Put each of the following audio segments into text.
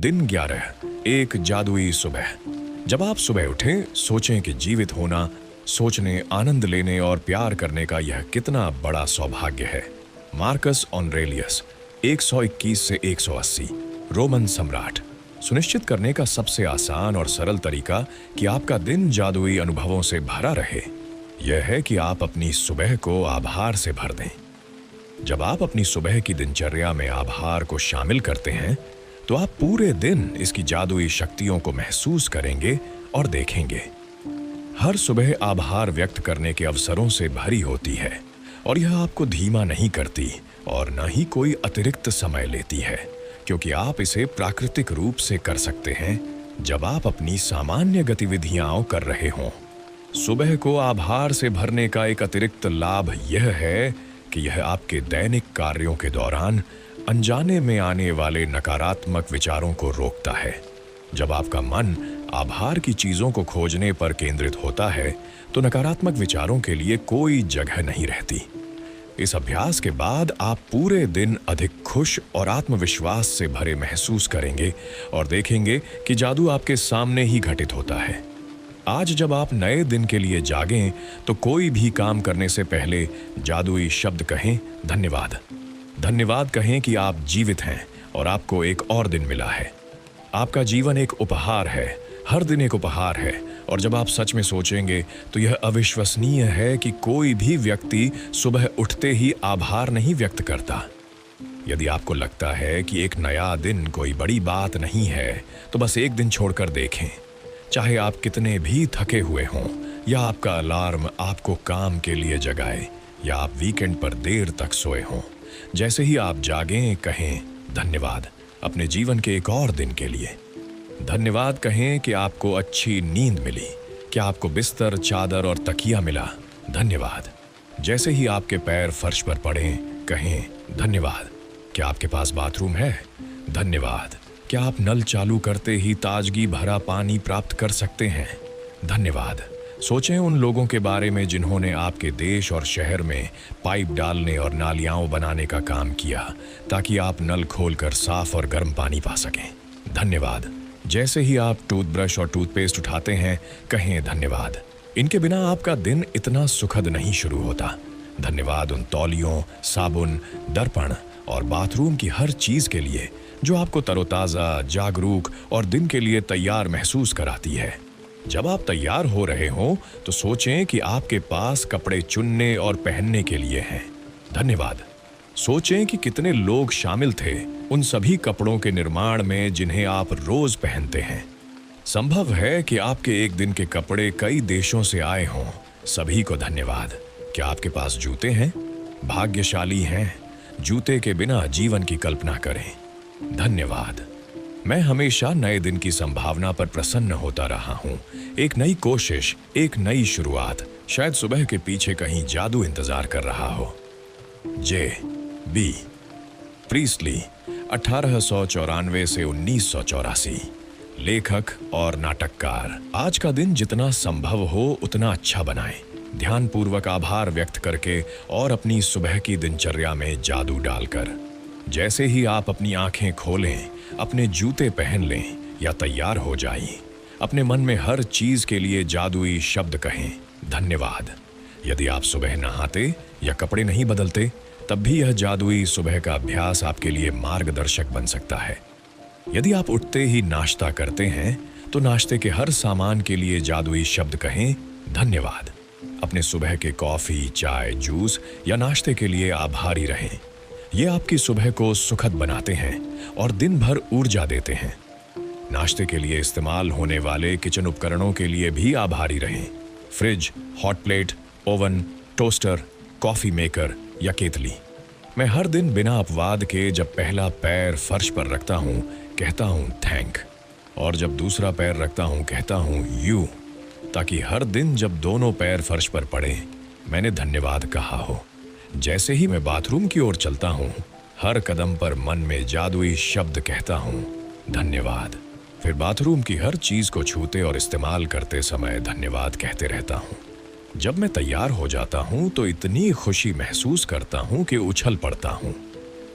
दिन 11, एक जादुई सुबह। जब आप सुबह उठें, सोचें कि जीवित होना, सोचने, आनंद लेने और प्यार करने का यह कितना बड़ा सौभाग्य है। मार्कस ऑरेलियस 121 से 180, रोमन सम्राट। सुनिश्चित करने का सबसे आसान और सरल तरीका कि आपका दिन जादुई अनुभवों से भरा रहे, यह है कि आप अपनी सुबह को आभार से भर दें। जब आप अपनी सुबह की दिनचर्या में आभार को शामिल करते हैं, तो आप पूरे दिन इसकी जादुई शक्तियों को महसूस करेंगे और देखेंगे। हर सुबह आभार व्यक्त करने के अवसरों से भरी होती है और यह आपको धीमा नहीं करती और न ही कोई अतिरिक्त समय लेती है, क्योंकि आप इसे प्राकृतिक रूप से कर सकते हैं जब आप अपनी सामान्य गतिविधियां कर रहे हों। सुबह को आभार से भरने का एक अतिरिक्त लाभ यह है कि यह आपके दैनिक कार्यों के दौरान अनजाने में आने वाले नकारात्मक विचारों को रोकता है। जब आपका मन आभार की चीजों को खोजने पर केंद्रित होता है, तो नकारात्मक विचारों के लिए कोई जगह नहीं रहती। इस अभ्यास के बाद आप पूरे दिन अधिक खुश और आत्मविश्वास से भरे महसूस करेंगे और देखेंगे कि जादू आपके सामने ही घटित होता है। आज जब आप नए दिन के लिए जागें, तो कोई भी काम करने से पहले जादुई शब्द कहें, धन्यवाद। धन्यवाद कहें कि आप जीवित हैं और आपको एक और दिन मिला है। आपका जीवन एक उपहार है, हर दिन एक उपहार है, और जब आप सच में सोचेंगे तो यह अविश्वसनीय है कि कोई भी व्यक्ति सुबह उठते ही आभार नहीं व्यक्त करता। यदि आपको लगता है कि एक नया दिन कोई बड़ी बात नहीं है, तो बस एक दिन छोड़कर देखें। चाहे आप कितने भी थके हुए हों, या आपका अलार्म आपको काम के लिए जगाए, या आप वीकेंड पर देर तक सोए हों, जैसे ही आप जागें, कहें धन्यवाद अपने जीवन के एक और दिन के लिए। धन्यवाद कहें कि आपको अच्छी नींद मिली, कि आपको बिस्तर, चादर और तकिया मिला, धन्यवाद। जैसे ही आपके पैर फर्श पर पड़ें, कहें धन्यवाद। क्या आपके पास बाथरूम है? धन्यवाद। क्या आप नल चालू करते ही ताजगी भरा पानी प्राप्त कर सकते हैं? धन्यवाद। सोचें उन लोगों के बारे में जिन्होंने आपके देश और शहर में पाइप डालने और नालियाँ बनाने का काम किया, ताकि आप नल खोलकर साफ और गर्म पानी पा सकें। धन्यवाद। जैसे ही आप टूथब्रश और टूथपेस्ट उठाते हैं, कहें धन्यवाद। इनके बिना आपका दिन इतना सुखद नहीं शुरू होता। धन्यवाद उन तौलियों, साबुन, दर्पण और बाथरूम की हर चीज के लिए जो आपको तरोताजा, जागरूक और दिन के लिए तैयार महसूस कराती है। जब आप तैयार हो रहे हों, तो सोचें कि आपके पास कपड़े चुनने और पहनने के लिए हैं। धन्यवाद। सोचें कि कितने लोग शामिल थे उन सभी कपड़ों के निर्माण में जिन्हें आप रोज पहनते हैं। संभव है कि आपके एक दिन के कपड़े कई देशों से आए हों। सभी को धन्यवाद। क्या आपके पास जूते हैं? भाग्यशाली हैं। जूते के बिना जीवन की कल्पना करें। धन्यवाद। मैं हमेशा नए दिन की संभावना पर प्रसन्न होता रहा हूं। एक नई कोशिश, एक नई शुरुआत, शायद सुबह के पीछे कहीं जादू इंतजार कर रहा हो। जे बी प्रीस्टली 1894 से 1984, लेखक और नाटककार। आज का दिन जितना संभव हो उतना अच्छा बनाएं, ध्यानपूर्वक आभार व्यक्त करके और अपनी सुबह की दिनचर्या में जादू डालकर। जैसे ही आप अपनी आंखें खोलें, अपने जूते पहन लें या तैयार हो जाइए, अपने मन में हर चीज के लिए जादुई शब्द कहें, धन्यवाद। यदि आप सुबह नहाते या कपड़े नहीं बदलते, तब भी यह जादुई सुबह का अभ्यास आपके लिए मार्गदर्शक बन सकता है। यदि आप उठते ही नाश्ता करते हैं, तो नाश्ते के हर सामान के लिए जादुई शब्द कहें, धन्यवाद। अपने सुबह के कॉफी, चाय, जूस या नाश्ते के लिए आभारी रहें। ये आपकी सुबह को सुखद बनाते हैं और दिन भर ऊर्जा देते हैं। नाश्ते के लिए इस्तेमाल होने वाले किचन उपकरणों के लिए भी आभारी रहें। Fridge, hot plate, oven, toaster, coffee maker या केतली। मैं हर दिन बिना अपवाद के जब पहला पैर फर्श पर रखता हूँ, कहता हूँ थैंक, और जब दूसरा पैर रखता हूँ, कहता हूँ यू, ताकि हर दिन जब दोनों पैर फर्श पर पड़े, मैंने धन्यवाद कहा हो। जैसे ही मैं बाथरूम की ओर चलता हूँ, हर कदम पर मन में जादुई शब्द कहता हूँ, धन्यवाद। फिर बाथरूम की हर चीज को छूते और इस्तेमाल करते समय धन्यवाद कहते रहता हूँ। जब मैं तैयार हो जाता हूँ तो इतनी खुशी महसूस करता हूँ कि उछल पड़ता हूँ।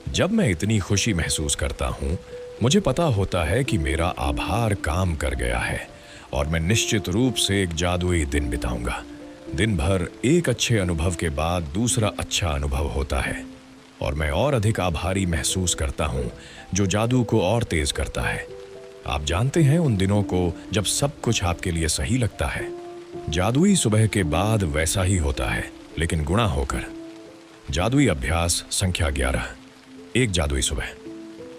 जब मैं इतनी खुशी महसूस करता हूँ मुझे पता होता है कि मेरा आभार काम कर गया है और मैं निश्चित रूप से एक जादुई दिन बिताऊंगा। दिन भर एक अच्छे अनुभव के बाद दूसरा अच्छा अनुभव होता है और मैं और अधिक आभारी महसूस करता हूं, जो जादू को और तेज करता है। आप जानते हैं उन दिनों को जब सब कुछ आपके लिए सही लगता है। जादुई सुबह के बाद वैसा ही होता है, लेकिन गुणा होकर। जादुई अभ्यास संख्या 11। एक जादुई सुबह।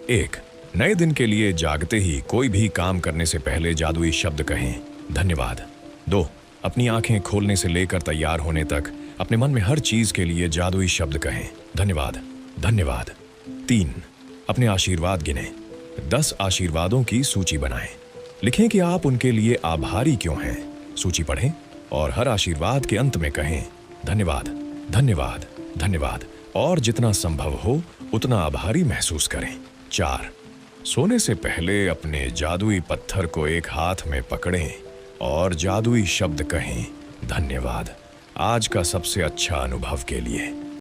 1। नए दिन के लिए जागते ही कोई भी काम करने से पहले जादुई शब्द कहें, धन्यवाद। 2। अपनी आंखें खोलने से लेकर तैयार होने तक अपने मन में हर चीज के लिए जादुई शब्द कहें, धन्यवाद, धन्यवाद। 3। अपने आशीर्वाद गिनें। 10 आशीर्वादों की सूची बनाएं। लिखें कि आप उनके लिए आभारी क्यों हैं। सूची पढ़ें और हर आशीर्वाद के अंत में कहें, धन्यवाद, धन्यवाद, धन्यवाद। और जितना संभव हो उतना आभारी महसूस करें। 4। सोने से पहले अपने जादुई पत्थर को एक हाथ में पकड़ें और जादुई शब्द कहें, धन्यवाद, आज का सबसे अच्छा अनुभव के लिए।